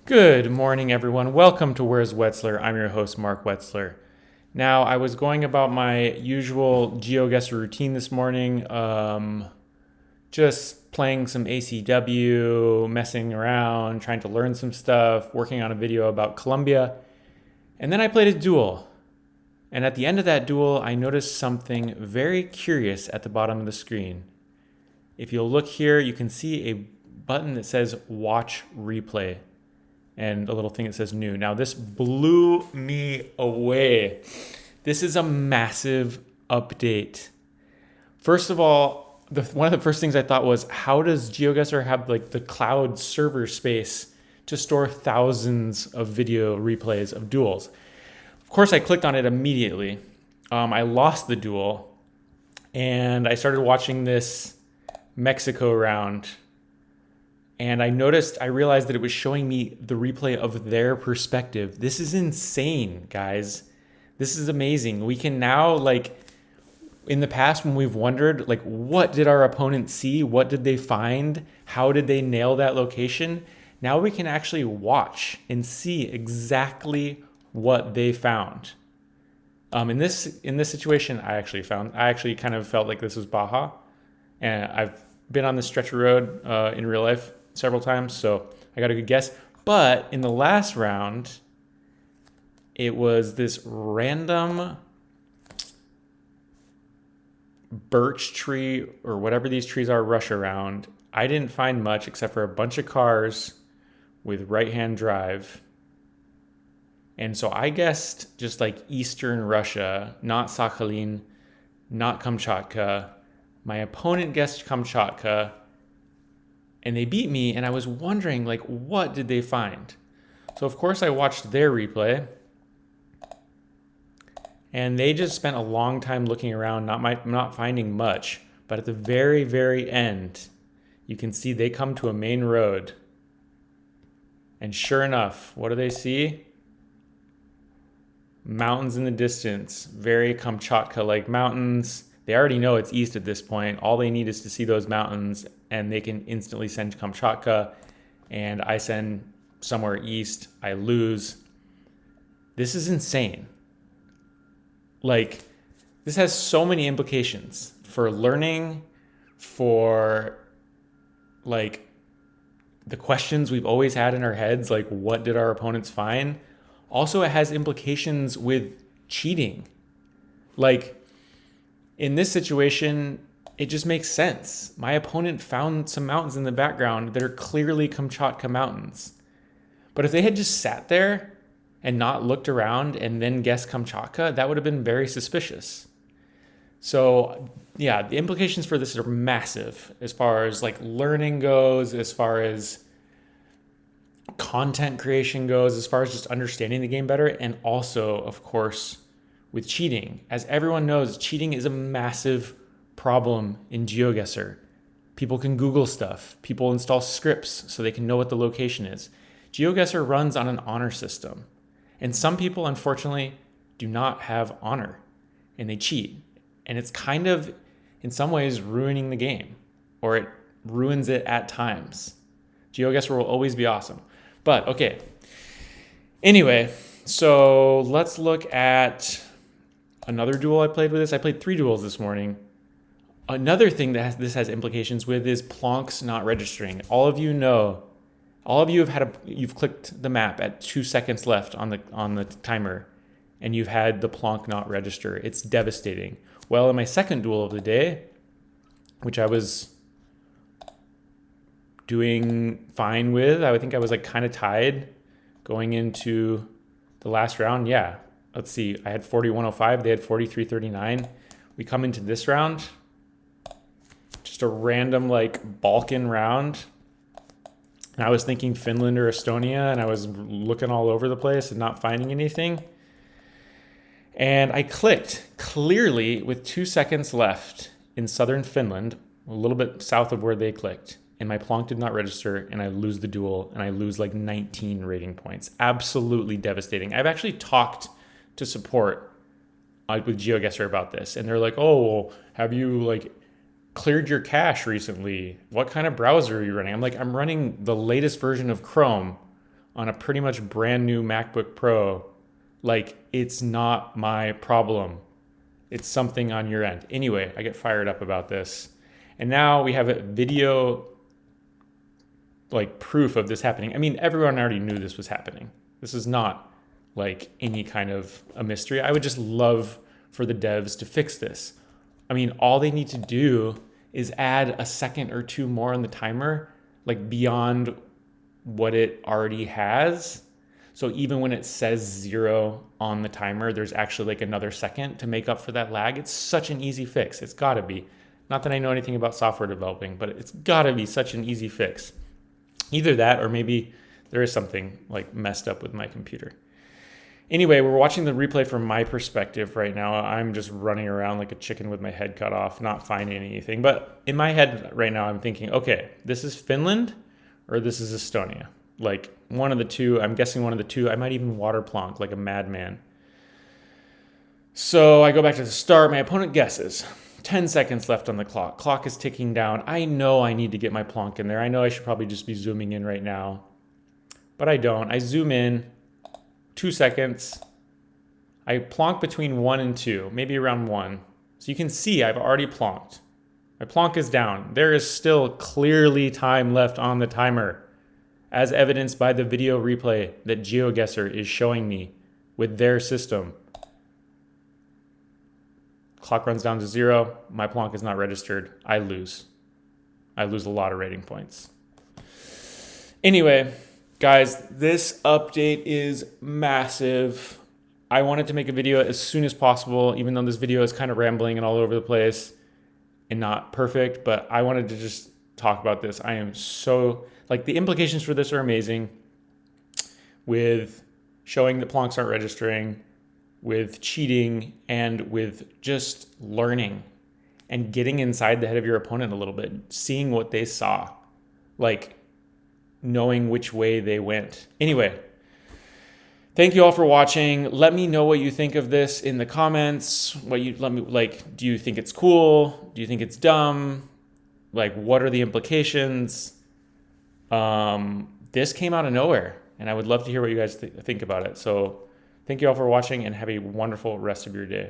Good morning, everyone. Welcome to Where's Wetzler. I'm your host, Mark Wetzler. Now, I was going about my usual GeoGuessr routine this morning, just playing some ACW, messing around, trying to learn some stuff, working on a video about Colombia. And then I played a duel. And at the end of that duel, I noticed something very curious at the bottom of the screen. If you'll look here, you can see a button that says Watch Replay and a little thing that says new. Now, this blew me away. This is a massive update. First of all, one of the first things I thought was, how does GeoGuessr have like the cloud server space to store thousands of video replays of duels? Of course, I clicked on it immediately. I lost the duel, and I started watching this Mexico round. And I realized that it was showing me the replay of their perspective. This is insane, guys. This is amazing. We can now, in the past when we've wondered, what did our opponent see? What did they find? How did they nail that location? Now we can actually watch and see exactly what they found. In this situation, I actually kind of felt like this was Baja. And I've been on this stretch of road in real life several times, so I got a good guess. But in the last round, it was this random birch tree or whatever these trees are rush around. I didn't find much except for a bunch of cars with right-hand drive. And so I guessed just like Eastern Russia, not Sakhalin, not Kamchatka. My opponent guessed Kamchatka, and they beat me, and I was wondering, what did they find? So, of course, I watched their replay, and they just spent a long time looking around, not finding much. But at the very, very end, you can see they come to a main road. And sure enough, what do they see? Mountains in the distance, very Kamchatka-like mountains. They already know it's east at this point. All they need is to see those mountains, and they can instantly send Kamchatka, and I send somewhere east. I lose. This is insane. This has so many implications for learning, for the questions we've always had in our heads, what did our opponents find? Also, it has implications with cheating. In this situation, it just makes sense. My opponent found some mountains in the background that are clearly Kamchatka mountains. But if they had just sat there and not looked around and then guessed Kamchatka, that would have been very suspicious. So, yeah, the implications for this are massive as far as learning goes, as far as content creation goes, as far as just understanding the game better, and also, of course, with cheating. As everyone knows, cheating is a massive problem in GeoGuessr. People can Google stuff. People install scripts so they can know what the location is. GeoGuessr runs on an honor system. And some people, unfortunately, do not have honor, and they cheat. And it's kind of, in some ways, ruining the game, or it ruins it at times. GeoGuessr will always be awesome. But, okay. Anyway, so let's look at another duel I played with this. I played 3 duels this morning. Another thing that this has implications with is plonks not registering. All of you you've clicked the map at 2 seconds left on the timer, and you've had the plonk not register. It's devastating. Well, in my second duel of the day, which I was doing fine with, I think I was kind of tied going into the last round. Yeah. Let's see, I had 4105, they had 4339. We come into this round, just a random Balkan round. And I was thinking Finland or Estonia, and I was looking all over the place and not finding anything. And I clicked clearly with 2 seconds left in southern Finland, a little bit south of where they clicked. And my plonk did not register, and I lose the duel, and I lose 19 rating points. Absolutely devastating. I've actually talked to support with GeoGuessr about this, and they're like, "Oh, well, have you cleared your cache recently? What kind of browser are you running?" I'm like, "I'm running the latest version of Chrome on a pretty much brand new MacBook Pro, like, it's not my problem. It's something on your end. Anyway, I get fired up about this. And now we have a video, like, proof of this happening. I mean, everyone already knew this was happening. This is not like any kind of a mystery. I would just love for the devs to fix this. I mean, all they need to do is add a second or two more on the timer, like beyond what it already has. So even when it says 0 on the timer, there's actually like another second to make up for that lag. It's such an easy fix. It's gotta be. Not that I know anything about software developing, but it's gotta be such an easy fix. Either that, or maybe there is something like messed up with my computer. Anyway, we're watching the replay from my perspective right now. I'm just running around like a chicken with my head cut off, not finding anything. But in my head right now, I'm thinking, okay, this is Finland or this is Estonia. Like one of the two, I'm guessing one of the two. I might even water plonk like a madman. So I go back to the start. My opponent guesses. 10 seconds left on the clock. Clock is ticking down. I know I need to get my plonk in there. I know I should probably just be zooming in right now, but I don't. I zoom in. 2 seconds. I plonk between 1 and 2, maybe around 1. So you can see I've already plonked. My plonk is down. There is still clearly time left on the timer, as evidenced by the video replay that GeoGuessr is showing me with their system. Clock runs down to 0. My plonk is not registered. I lose. I lose a lot of rating points. Anyway, guys, this update is massive. I wanted to make a video as soon as possible, even though this video is kind of rambling and all over the place and not perfect, but I wanted to just talk about this. I am so, like, the implications for this are amazing, with showing that plonks aren't registering, with cheating, and with just learning and getting inside the head of your opponent a little bit, seeing what they saw, like knowing which way they went. Anyway, thank you all for watching. Let me know what you think of this in the comments. Do you think it's cool? Do you think it's dumb? Like, what are the implications? This came out of nowhere, and I would love to hear what you guys think about it. So thank you all for watching, and have a wonderful rest of your day.